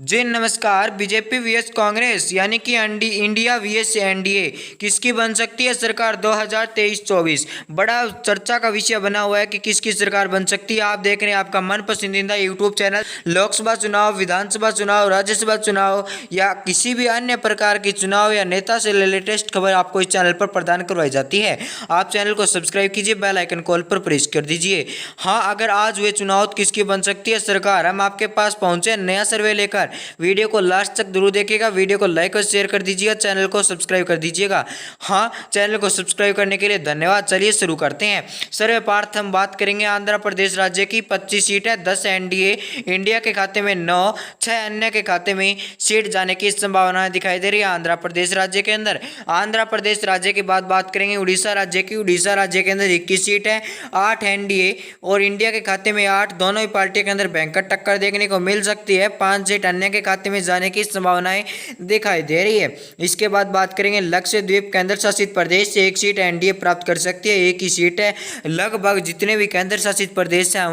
जी नमस्कार। BJP VS Congress यानी कि इंडिया वीएस एनडीए किसकी बन सकती है सरकार 2023-24। बड़ा चर्चा का विषय बना हुआ है कि किसकी सरकार बन सकती है। आप देख रहे हैं आपका मन पसंदीदा यूट्यूब चैनल। लोकसभा चुनाव, विधानसभा चुनाव, राज्यसभा चुनाव या किसी भी अन्य प्रकार की चुनाव या नेता से लेटेस्ट खबर आपको इस चैनल पर प्रदान करवाई जाती है। आप चैनल को सब्सक्राइब कीजिए, बेल आइकन कॉल पर प्रेस कर दीजिए। हाँ, अगर आज हुए चुनाव किसकी बन सकती है सरकार, हम आपके पास पहुंचे नया सर्वे लेकर। वीडियो को लास्ट तक जरूर देखिएगा, वीडियो को लाइक और शेयर कर दीजिएगा, चैनल को सब्सक्राइब कर दीजिएगा। हाँ, चैनल को सब्सक्राइब करने के लिए धन्यवाद। चलिए शुरू करते हैं। सर्वे पार्थ हम बात करेंगे आंध्र प्रदेश राज्य की 25 सीट है, 10 एनडीए इंडिया के खाते में, 9 6 अन्य के खाते में सीट जाने की संभावनाएं दिखाई दे रही है आंध्र प्रदेश राज्य के अंदर। आंध्र प्रदेश राज्य के बाद बात करेंगे उड़ीसा राज्य की। उड़ीसा राज्य के अंदर 21 सीट है, 8 एनडीए और इंडिया के खाते में 8। दोनों ही पार्टी के अंदर भयंकर टक्कर देखने को मिल सकती है। 5 सीट अन्य के खाते में जाने की संभावनाएं दिखाई दे रही है। इसके बाद बात करेंगे लक्षद्वीप केंद्र शासित प्रदेश से 1 सीट एनडीए प्राप्त कर सकती है, एक ही सीट है। लगभग जितने भी केंद्र शासित प्रदेश हैं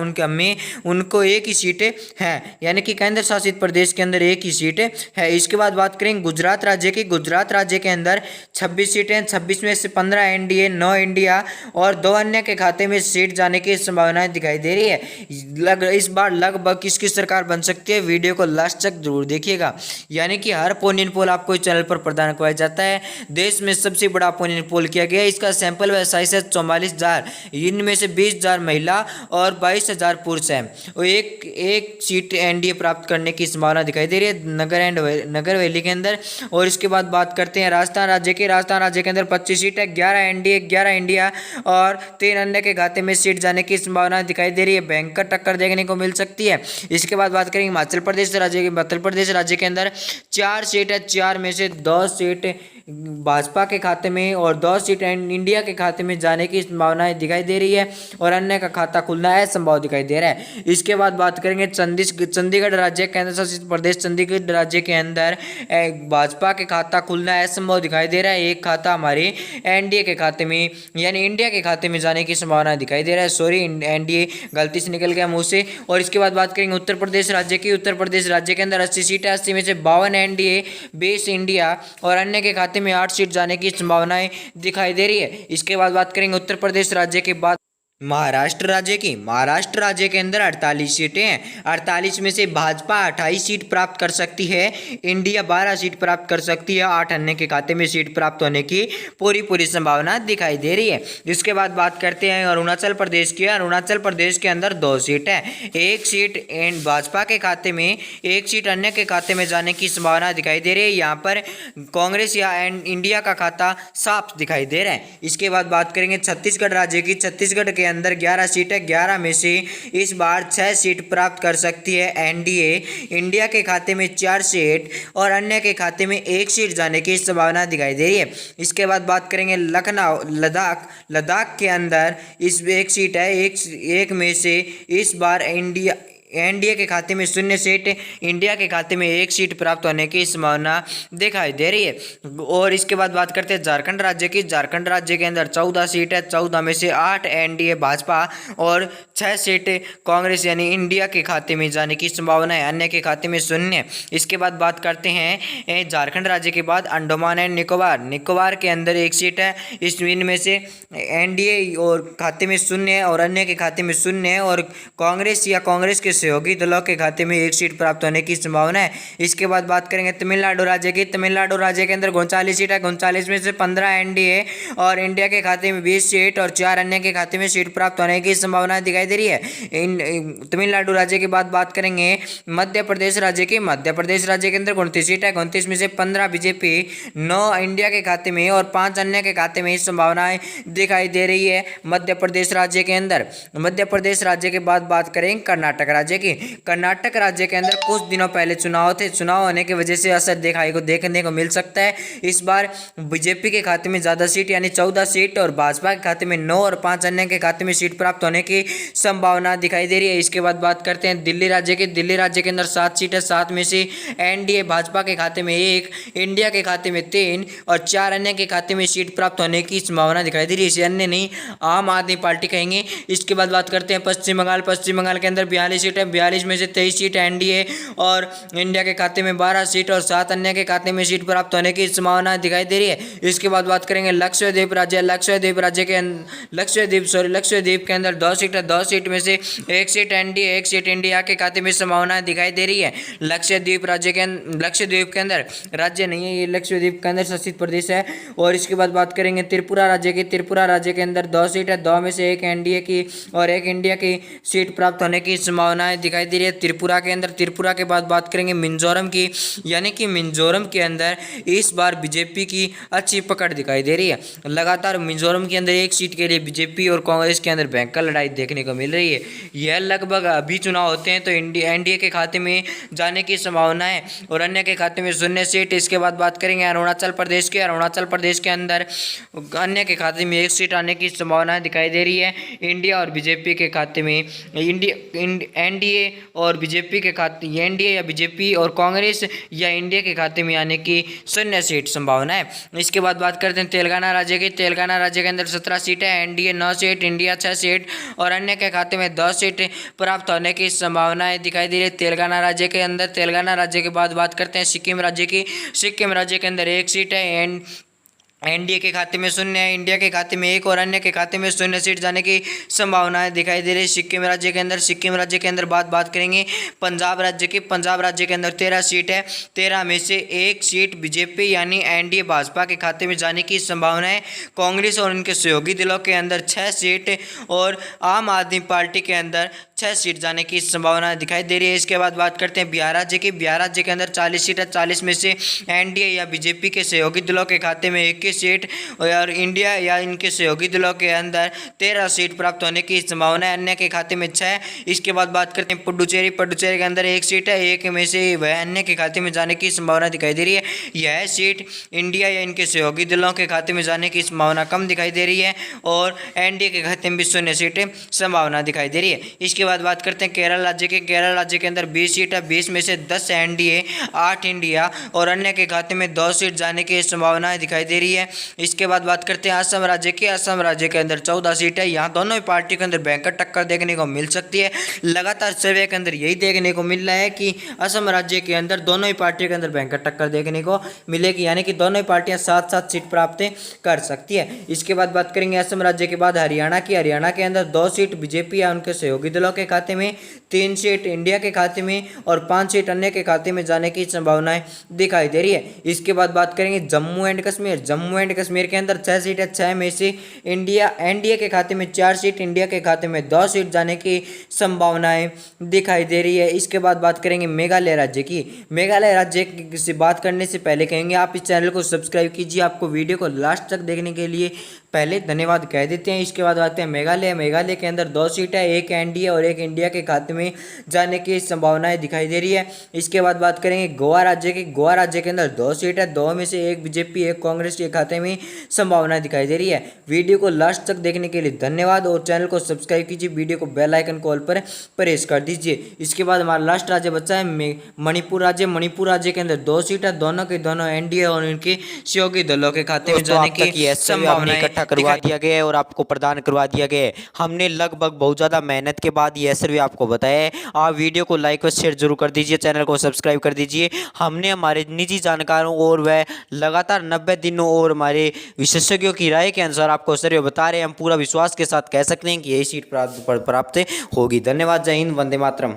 उनको एक ही सीटें हैं, यानी कि केंद्र शासित प्रदेश के अंदर एक ही सीट है। इसके बाद बात करेंगे गुजरात राज्य की। गुजरात राज्य के अंदर 26 सीटें, 26 में से 15 एनडीए, 9 इंडिया और 2 अन्य के खाते में सीट जाने की संभावनाएं दिखाई दे रही है। इस बार लगभग किसकी सरकार बन सकती है, वीडियो को लास्ट तक जरूर देखिएगा। यानी कि हर ओपिनियन पोल आपको इस चैनल पर प्रदान करवाया जाता है। देश में सबसे बड़ा ओपिनियन पोल किया गया है। इसका सैंपल साइज है 44,000। इनमें से 20,000 महिला और 22,000 पुरुष हैं। और एक सीट एनडीए प्राप्त करने की संभावना दिखाई दे रही है नगर वैली के अंदर। और इसके बाद बात करते हैं राजस्थान राज्य की। राजस्थान राज्य के अंदर 25 सीट है, 11 एनडीए, 11 इंडिया और 3 अन्य के खाते में सीट जाने की संभावना दिखाई दे रही है। भयंकर टक्कर देखने को मिल सकती है। इसके बाद बात करेंगे हिमाचल प्रदेश राज्य की। हिमाचल प्रदेश राज्य के अंदर 4 सीट है, 4 में से 2 सीट भाजपा के खाते में और 2 सीट इंडिया के खाते में जाने की संभावनाएं दिखाई दे रही है और अन्य का खाता खुलना असंभव दिखाई दे रहा है। इसके बाद बात करेंगे चंडीगढ़ राज्य केंद्र शासित प्रदेश। चंडीगढ़ राज्य के अंदर भाजपा के खाता खुलना असंभव दिखाई दे रहा है। एक खाता हमारे एनडीए के खाते में यानी इंडिया के खाते में जाने की संभावना दिखाई दे रहा है। सॉरी, एनडीए गलती से निकल गया मुंह से। और इसके बाद बात करेंगे उत्तर प्रदेश राज्य की। उत्तर प्रदेश राज्य के अंदर 80 सीट है, 80 में से 52 एनडीए, 20 इंडिया और अन्य के खाते में 8 सीट जाने की संभावनाएं दिखाई दे रही है। इसके बाद बात करेंगे उत्तर प्रदेश राज्य के बाद महाराष्ट्र राज्य की। महाराष्ट्र राज्य के अंदर 48 सीटें हैं, 48 में से भाजपा 28 सीट प्राप्त कर सकती है, इंडिया 12 सीट प्राप्त कर सकती है, 8 अन्य के खाते में सीट प्राप्त होने की पूरी संभावना दिखाई दे रही है। इसके बाद बात करते हैं अरुणाचल प्रदेश की। अरुणाचल प्रदेश के अंदर 2 सीट है, 1 सीट भाजपा के खाते में, 1 सीट अन्य के खाते में जाने की संभावना दिखाई दे रही है। यहाँ पर कांग्रेस या इंडिया का खाता साफ दिखाई दे रहा है। इसके बाद बात करेंगे छत्तीसगढ़ राज्य की। छत्तीसगढ़ के अंदर 11 सीट है, 11 में से इस बार 6 सीट प्राप्त कर सकती है एनडीए। इंडिया के खाते में 4 सीट और अन्य के खाते में 1 सीट जाने की संभावना दिखाई दे रही है। इसके बाद बात करेंगे लखनऊ लद्दाख के अंदर इस 1 सीट है, एक में से इस बार एनडीए के खाते में 0 सीट, इंडिया के खाते में 1 सीट प्राप्त होने की संभावना दिखाई दे रही है। और इसके बाद बात करते हैं झारखंड राज्य की। झारखंड राज्य के अंदर 14 सीट है, 14 में से 8 एनडीए भाजपा और 6 सीट कांग्रेस यानी इंडिया के खाते में जाने की संभावना है, अन्य के खाते में 0। इसके बाद बात करते हैं झारखंड राज्य के बाद अंडमान एंड निकोबार के अंदर 1 सीट है, इनमें से एनडीए और खाते में 0 है और अन्य के खाते में 0 है और कांग्रेस या कांग्रेस के सहयोगी दलों के खाते में 1 सीट प्राप्त होने की संभावना है। इसके बाद बात करेंगे तमिलनाडु राज्य की। तमिलनाडु राज्य के अंदर 39 सीट है, 39 में से 15 एनडीए और इंडिया के खाते में 20 सीट और 4 अन्य के खाते में सीट प्राप्त होने की संभावना दिखाई दे रही है। तमिलनाडु राज्य के बाद बात करेंगे मध्य प्रदेश राज्य की। मध्य प्रदेश राज्य के अंदर 29 सीट है, 29 में से 15 बीजेपी, 9 इंडिया के खाते में और 5 अन्य के खाते में संभावनाएं दिखाई दे रही है मध्य प्रदेश राज्य के अंदर। मध्य प्रदेश राज्य के बाद बात करेंगे कर्नाटक राज्य की। कर्नाटक राज्य के अंदर कुछ दिनों पहले चुनाव थे, चुनाव होने की वजह से असर देखने को मिल सकता है। इस बार बीजेपी के खाते में ज़्यादा सीट यानी 14 सीट और भाजपा के खाते में 9 और 5 अन्य के खाते में सीट प्राप्त होने की संभावना दिखाई दे रही है। इसके बाद बात करते हैं दिल्ली राज्य की। दिल्ली राज्य के अंदर 7 सीट है, 7 में से एनडीए भाजपा के खाते में 1, इंडिया के खाते में 3 और 4 अन्य के खाते में सीट प्राप्त होने की संभावना दिखाई दे रही है। इसे अन्य नहीं आम आदमी पार्टी कहेंगे। इसके बाद बात करते हैं पश्चिम बंगाल। पश्चिम बंगाल के अंदर 42 सीट सीट है, 42 में से 23 सीट एनडीए और इंडिया के खाते में 12 सीट और 7 अन्य के खाते में सीट प्राप्त होने की संभावना दिखाई दे रही है। इसके बाद बात करेंगे लक्षद्वीप राज्य। लक्षद्वीप के अंदर 2 सीट है, 2 सीट में से 1 सीट एनडीए 1 सीट इंडिया के खाते में संभावना दिखाई दे रही है। लक्षद्वीप के अंदर राज्य नहीं है, ये लक्षद्वीप के अंदर शासित प्रदेश है। और इसके बाद बात करेंगे त्रिपुरा राज्य की। त्रिपुरा राज्य के अंदर 2 सीट है, 2 में से 1 एनडीए की और 1 इंडिया की सीट प्राप्त होने की संभावनाएं दिखाई दे रही है त्रिपुरा के अंदर। त्रिपुरा के बाद बात करेंगे मिजोरम की, यानी कि मिजोरम के अंदर इस बार बीजेपी की अच्छी पकड़ दिखाई दे रही है। लगातार मिजोरम के अंदर 1 सीट के लिए बीजेपी और कांग्रेस के अंदर भयंकर लड़ाई देखने को मिल रही है। यह लगभग अभी चुनाव होते हैं तो एनडीए के खाते में जाने की संभावना है और अन्य के खाते में 0 सीट। इसके बाद बात करेंगे अरुणाचल प्रदेश के। अरुणाचल प्रदेश के अंदर अन्य के खाते में 1 सीट आने की संभावना दिखाई दे रही है। इंडिया और बीजेपी के खाते में एनडीए और बीजेपी के खाते, एनडीए या बीजेपी और कांग्रेस या इंडिया के खाते में आने की 0 सीट संभावना है। इसके बाद बात करते हैं तेलंगाना राज्य की। तेलंगाना राज्य के अंदर 17 सीट है, एनडीए 9 सीट, इंडिया 6 सीट और अन्य के खाते में 2 सीट प्राप्त होने की संभावनाएं दिखाई दे रही है तेलंगाना राज्य के अंदर। तेलंगाना राज्य के बाद बात करते हैं सिक्किम राज्य की। सिक्किम राज्य के अंदर 1 सीट है, एनडीए के खाते में 0 है, इंडिया के खाते में 1 और अन्य के खाते में 0 सीट जाने की संभावनाएं दिखाई दे रही है सिक्किम राज्य के अंदर। सिक्किम राज्य के अंदर बात करेंगे पंजाब राज्य की। पंजाब राज्य के अंदर 13 सीट है, 13 में से 1 सीट बीजेपी यानी एनडीए भाजपा के खाते में जाने की संभावना है। कांग्रेस और उनके सहयोगी दलों के अंदर 6 सीट और आम आदमी पार्टी के अंदर 6 सीट जाने की संभावना दिखाई दे रही है। इसके बाद बात करते हैं बिहार राज्य की। बिहार राज्य के अंदर 40 सीट है, 40 में से एनडीए या बीजेपी के सहयोगी दलों के खाते में 21 सीट और इंडिया या इनके सहयोगी दलों के अंदर 13 सीट प्राप्त होने की संभावना है, अन्य के खाते में 6। इसके बाद बात करते हैं पुडुचेरी। पुडुचेरी के अंदर 1 सीट है, 1 में से वह अन्य के खाते में जाने की संभावना दिखाई दे रही है। यह सीट इंडिया या इनके सहयोगी दलों के खाते में जाने की संभावना कम दिखाई दे रही है और एनडीए के खाते में भी 0 सीट संभावना दिखाई दे रही है। इसके बाद बात करते हैं केरल राज्य के। केरल राज्य के अंदर 20 सीट है, 20 में से 10 एनडीए 8 इंडिया और अन्य के खाते में 2 सीट जाने की संभावनाएं दिखाई दे रही है। इसके बाद बात करते हैं असम राज्य की। असम राज्य के अंदर 14 सीट है, यहाँ दोनों ही पार्टी के अंदर भयंकर टक्कर देखने को मिल सकती है। लगातार सर्वे के अंदर यही देखने को मिल रहा है कि असम राज्य के अंदर दोनों ही पार्टियों के अंदर भयंकर टक्कर देखने को मिलेगी, यानी कि दोनों ही पार्टियां 7-7 सीट प्राप्त कर सकती है। इसके बाद बात करेंगे असम राज्य के बाद हरियाणा की। हरियाणा के अंदर 2 सीट बीजेपी या उनके सहयोगी दलों के खाते में, 3 सीट इंडिया के खाते में और 5 सीट अन्य के खाते में जाने की संभावनाएं दिखाई दे रही है। इसके बाद बात करेंगे जम्मू एंड कश्मीर। जम्मू एंड कश्मीर के अंदर 6 सीट है, 6 में से एनडीए के खाते में 4 सीट, इंडिया के खाते में 2 सीट जाने की संभावनाएं दिखाई दे रही है। इसके बाद बात करेंगे मेघालय राज्य की। मेघालय राज्य से बात करने से पहले कहेंगे आप इस चैनल को सब्सक्राइब कीजिए। आपको वीडियो को लास्ट तक देखने के लिए पहले धन्यवाद कह देते हैं। इसके बाद आते हैं मेघालय। मेघालय के अंदर 2 सीट है, 1 एनडीए और 1 इंडिया के खाते में जाने की संभावनाएं दिखाई दे रही है। इसके बाद बात करेंगे गोवा राज्य की। गोवा राज्य के अंदर 2 सीट है, 2 में से 1 बीजेपी 1 कांग्रेस के खाते में संभावना दिखाई दे रही है। वीडियो को लास्ट तक देखने के लिए धन्यवाद और चैनल को सब्सक्राइब कीजिए, वीडियो को बेल आइकन कॉल पर प्रेस कर दीजिए। इसके बाद हमारा लास्ट राज्य बचा है मणिपुर राज्य। मणिपुर राज्य के अंदर 2 सीट है, दोनों के दोनों एनडीए और उनके सहयोगी दलों के खाते में जाने की संभावना इकट्ठा करवा दिया गया है और आपको प्रदान करवा दिया गया है। हमने लगभग बहुत ज़्यादा मेहनत के बाद यह सर्वे आपको बताया है। आप वीडियो को लाइक और शेयर जरूर कर दीजिए, चैनल को सब्सक्राइब कर दीजिए। हमने हमारे निजी जानकारों और वह लगातार 90 दिनों और हमारे विशेषज्ञों की राय के अनुसार आपको सर्वे बता रहे हैं। हम पूरा विश्वास के साथ कह सकते हैं कि यही सीट प्राप्त होगी। धन्यवाद। जय हिंद, वंदे मातरम।